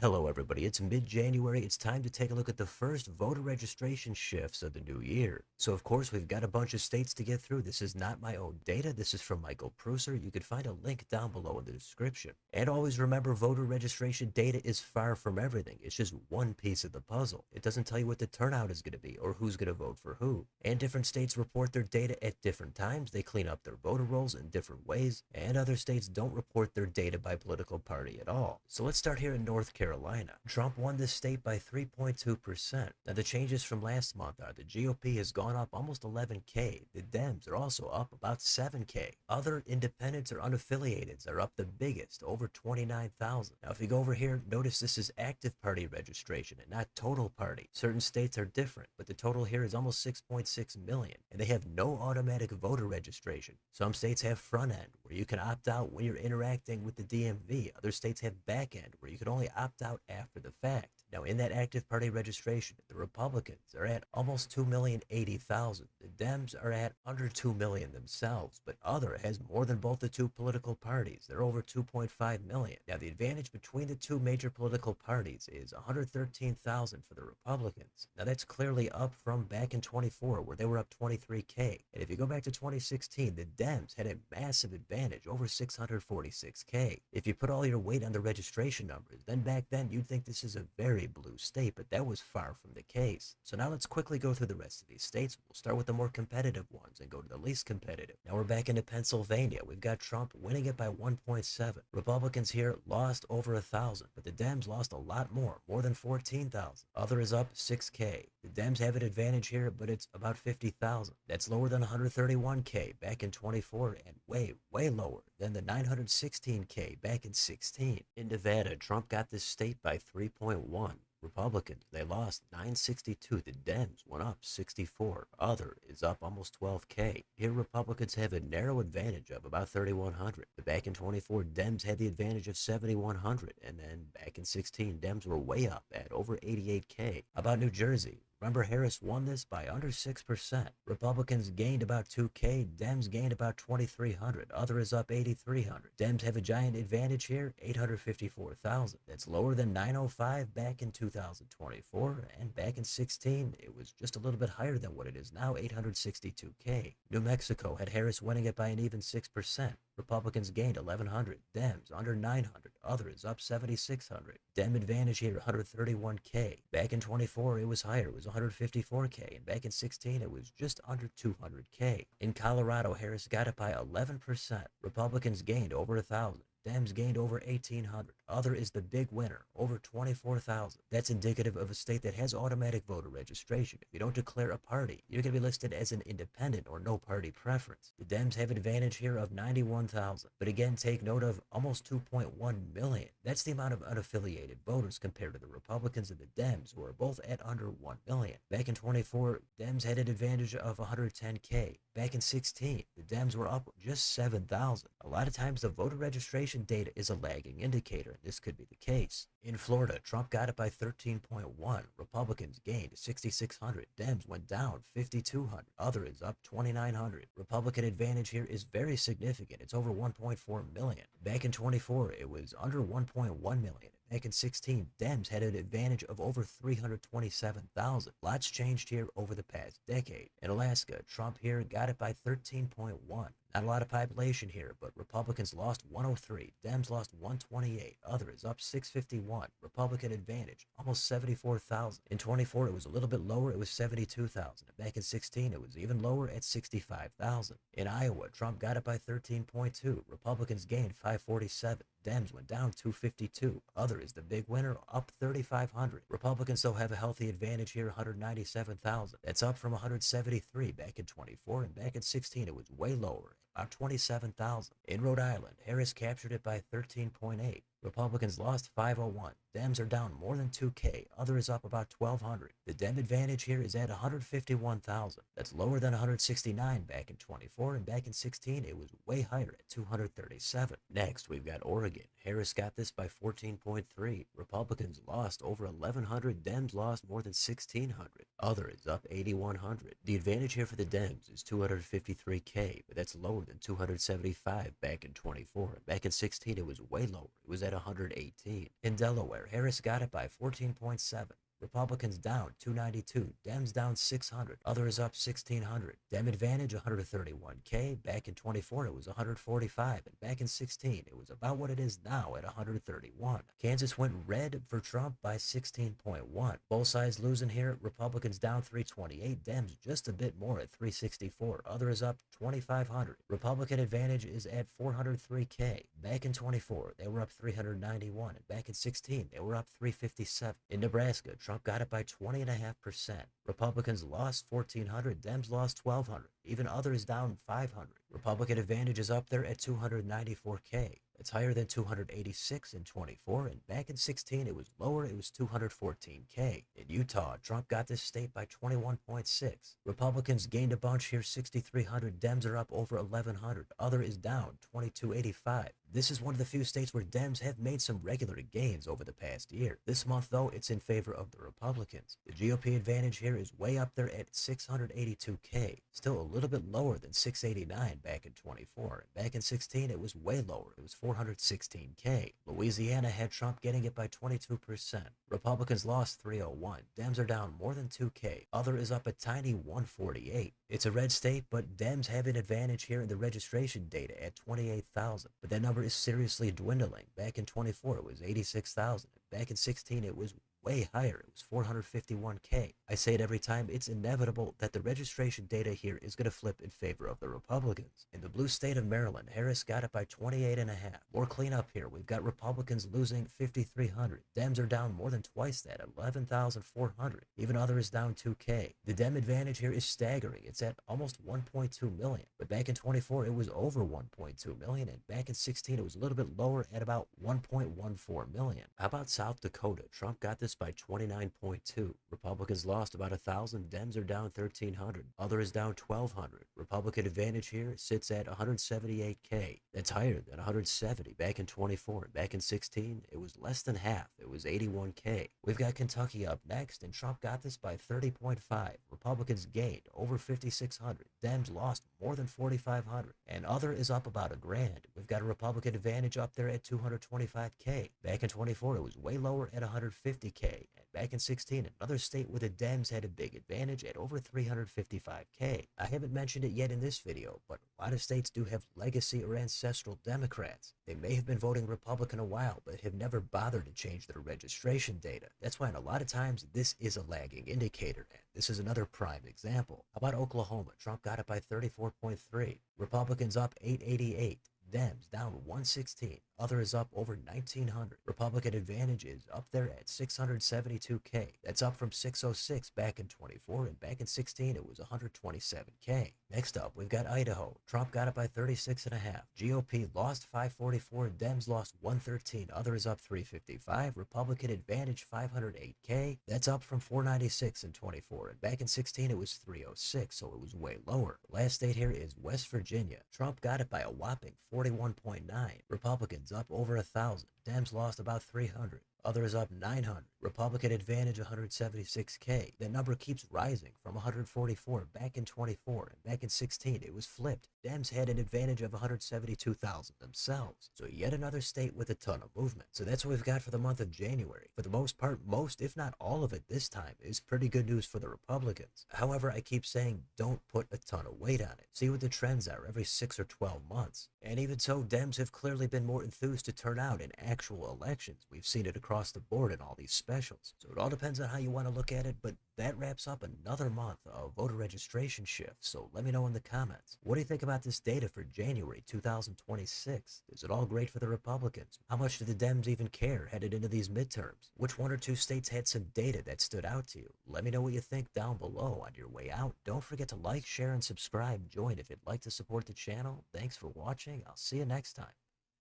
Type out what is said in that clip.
Hello, everybody. It's mid-January. It's time to take a look at the first voter registration shifts of the new year. So, of course, we've got a bunch of states to get through. This is not my own data. This is from Michael Pruser. You can find a link down below in the description. And always remember, voter registration data is far from everything. It's just one piece of the puzzle. It doesn't tell you what the turnout is going to be or who's going to vote for who. And different states report their data at different times. They clean up their voter rolls in different ways. And other states don't report their data by political party at all. So let's start here in North Carolina. Trump won this state by 3.2%. Now the changes from last month are the GOP has gone up almost 11K. The Dems are also up about 7K. Other independents or unaffiliateds are up the biggest, over 29,000. Now if you go over here, notice this is active party registration and not total party. Certain states are different, but the total here is almost 6.6 million, and they have no automatic voter registration. Some states have front end, where you can opt out when you're interacting with the DMV. Other states have back end, where you can only opt out after the fact. Now, in that active party registration, the Republicans are at almost 2,080,000. The Dems are at under 2 million themselves, but Other has more than both the two political parties. They're over 2.5 million. Now, the advantage between the two major political parties is 113,000 for the Republicans. Now, that's clearly up from back in 24, where they were up 23K. And if you go back to 2016, the Dems had a massive advantage, over 646K. If you put all your weight on the registration numbers, then back then you'd think this is a very blue state, but that was far from the case. So now let's quickly go through the rest of these states. We'll start with the more competitive ones and go to the least competitive. Now we're back into Pennsylvania. We've got Trump winning it by 1.7. Republicans here lost over 1,000, but the Dems lost a lot more than 14,000. Other is up 6K. The Dems have an advantage here, but it's about 50,000. That's lower than 131K back in 24 and way lower than the 916K back in 16. In Nevada, Trump got this state by 3.1. Republicans, they lost 962. The Dems went up 64. Other is up almost 12K. Here, Republicans have a narrow advantage of about 3,100. But back in 24, Dems had the advantage of 7,100. And then back in 16, Dems were way up at over 88K. How about New Jersey? Remember, Harris won this by under 6%. Republicans gained about 2K. Dems gained about 2,300. Other is up 8,300. Dems have a giant advantage here, 854,000. That's lower than 905 back in 2024. And back in 16, it was just a little bit higher than what it is now, 862K. New Mexico had Harris winning it by an even 6%. Republicans gained 1,100. Dems under 900. Other is up 7,600. Dem advantage here, 131K. Back in 24, it was higher. It was 154K. And back in 16, it was just under 200K. In Colorado, Harris got it by 11%. Republicans gained over 1,000. Dems gained over 1,800. Other is the big winner, over 24,000. That's indicative of a state that has automatic voter registration. If you don't declare a party, you're going to be listed as an independent or no party preference. The Dems have an advantage here of 91,000. But again, take note of almost 2.1 million. That's the amount of unaffiliated voters compared to the Republicans and the Dems, who are both at under 1 million. Back in 24, Dems had an advantage of 110K. Back in 16, the Dems were up just 7,000. A lot of times the voter registration data is a lagging indicator, and this could be the case. In Florida, Trump got it by 13.1. Republicans gained 6,600. Dems went down 5,200. Other is up 2,900. Republican advantage here is very significant. It's over 1.4 million. Back in 24, it was under 1.1 million. Back in 16, Dems had an advantage of over 327,000. Lots changed here over the past decade. In Alaska, Trump here got it by 13.1. Not a lot of population here, but Republicans lost 103. Dems lost 128. Other is up 651. Republican advantage, almost 74,000. In 24, it was a little bit lower. It was 72,000. Back in 16, it was even lower at 65,000. In Iowa, Trump got it by 13.2. Republicans gained 547. Dems went down 252. Other is the big winner, up 3,500. Republicans though have a healthy advantage here, 197,000. That's up from 173 back in 24, and back in 16 it was way lower, about 27,000. In Rhode Island, Harris captured it by 13.8. Republicans lost 501. Dems are down more than 2K. Other is up about 1,200. The Dem advantage here is at 151,000. That's lower than 169 back in 24, and back in 16 it was way higher at 237. Next, we've got Oregon. Harris got this by 14.3. Republicans lost over 1,100. Dems lost more than 1,600. Other is up 8,100. The advantage here for the Dems is 253K, but that's lower than 275 back in 24. Back in 16, it was way lower. It was at 118. In Delaware, Harris got it by 14.7. Republicans down 292, Dems down 600, others up 1600. Dem advantage 131K, back in 24 it was 145, and back in 16 it was about what it is now at 131. Kansas went red for Trump by 16.1. Both sides losing here, Republicans down 328, Dems just a bit more at 364, others up 2500. Republican advantage is at 403K. Back in 24 they were up 391, and back in 16 they were up 357. In Nebraska, Trump got it by 20.5%. Republicans lost 1,400, Dems lost 1,200. Even others down 500. Republican advantage is up there at 294K. It's higher than 286 in 24, and back in 16 it was lower, it was 214K. In Utah, Trump got this state by 21.6. Republicans gained a bunch here, 6,300, Dems are up over 1,100. Other is down 2,285. This is one of the few states where Dems have made some regular gains over the past year. This month, though, it's in favor of the Republicans. The GOP advantage here is way up there at 682K, still a little bit lower than 689 back in 24. And back in 16, it was way lower. It was 416K. Louisiana had Trump getting it by 22%. Republicans lost 301. Dems are down more than 2K. Other is up a tiny 148. It's a red state, but Dems have an advantage here in the registration data at 28,000. But that number is seriously dwindling. Back in 24, it was 86,000. Back in 16, it was way higher. It was 451K. I say it every time, it's inevitable that the registration data here is going to flip in favor of the Republicans. In the blue state of Maryland, Harris got it by 28.5. More cleanup here. We've got Republicans losing 5,300. Dems are down more than twice that, 11,400. Even other is down 2K. The Dem advantage here is staggering. It's at almost 1.2 million. But back in 24, it was over 1.2 million. And back in 16, it was a little bit lower at about 1.14 million. How about South Dakota? Trump got this by 29.2. Republicans lost about 1,000. Dems are down 1,300. Other is down 1,200. Republican advantage here sits at 178K. That's higher than 170 back in 24. Back in 16, it was less than half. It was 81K. We've got Kentucky up next, and Trump got this by 30.5. Republicans gained over 5,600. Dems lost more than 4,500. And other is up about $1,000. We've got a Republican advantage up there at 225K. Back in 24, it was way lower at 150K. And back in 16, another state where the Dems had a big advantage at over 355K. I haven't mentioned it yet in this video, but a lot of states do have legacy or ancestral Democrats. They may have been voting Republican a while, but have never bothered to change their registration data. That's why in a lot of times this is a lagging indicator, and this is another prime example. How about Oklahoma? Trump got it by 34.3. Republicans up 888. Dems down 116. Other is up over 1,900. Republican advantage is up there at 672K. That's up from 606 back in 24, and back in 16 it was 127K. Next up, we've got Idaho. Trump got it by 36.5. GOP lost 544. Dems lost 113. Other is up 355. Republican advantage 508K. That's up from 496 in 24, and back in 16 it was 306, so it was way lower. Last state here is West Virginia. Trump got it by a whopping 41.9. Republicans up over 1,000. Dems lost about 300. Others up 900. Republican advantage 176K. That number keeps rising from 144 back in 24, and back in 16 it was flipped. Dems had an advantage of 172,000 themselves. So yet another state with a ton of movement. So that's what we've got for the month of January. For the most part, most if not all of it this time is pretty good news for the Republicans. However, I keep saying don't put a ton of weight on it. See what the trends are every 6 or 12 months. And even so, Dems have clearly been more enthused to turn out in actual elections. We've seen it across the board in all these specials. So it all depends on how you want to look at it, but that wraps up another month of voter registration shifts. So let me know in the comments. What do you think about this data for January 2026? Is it all great for the Republicans? How much do the Dems even care headed into these midterms? Which one or two states had some data that stood out to you? Let me know what you think down below on your way out. Don't forget to like, share, and subscribe. Join if you'd like to support the channel. Thanks for watching. I'll see you next time.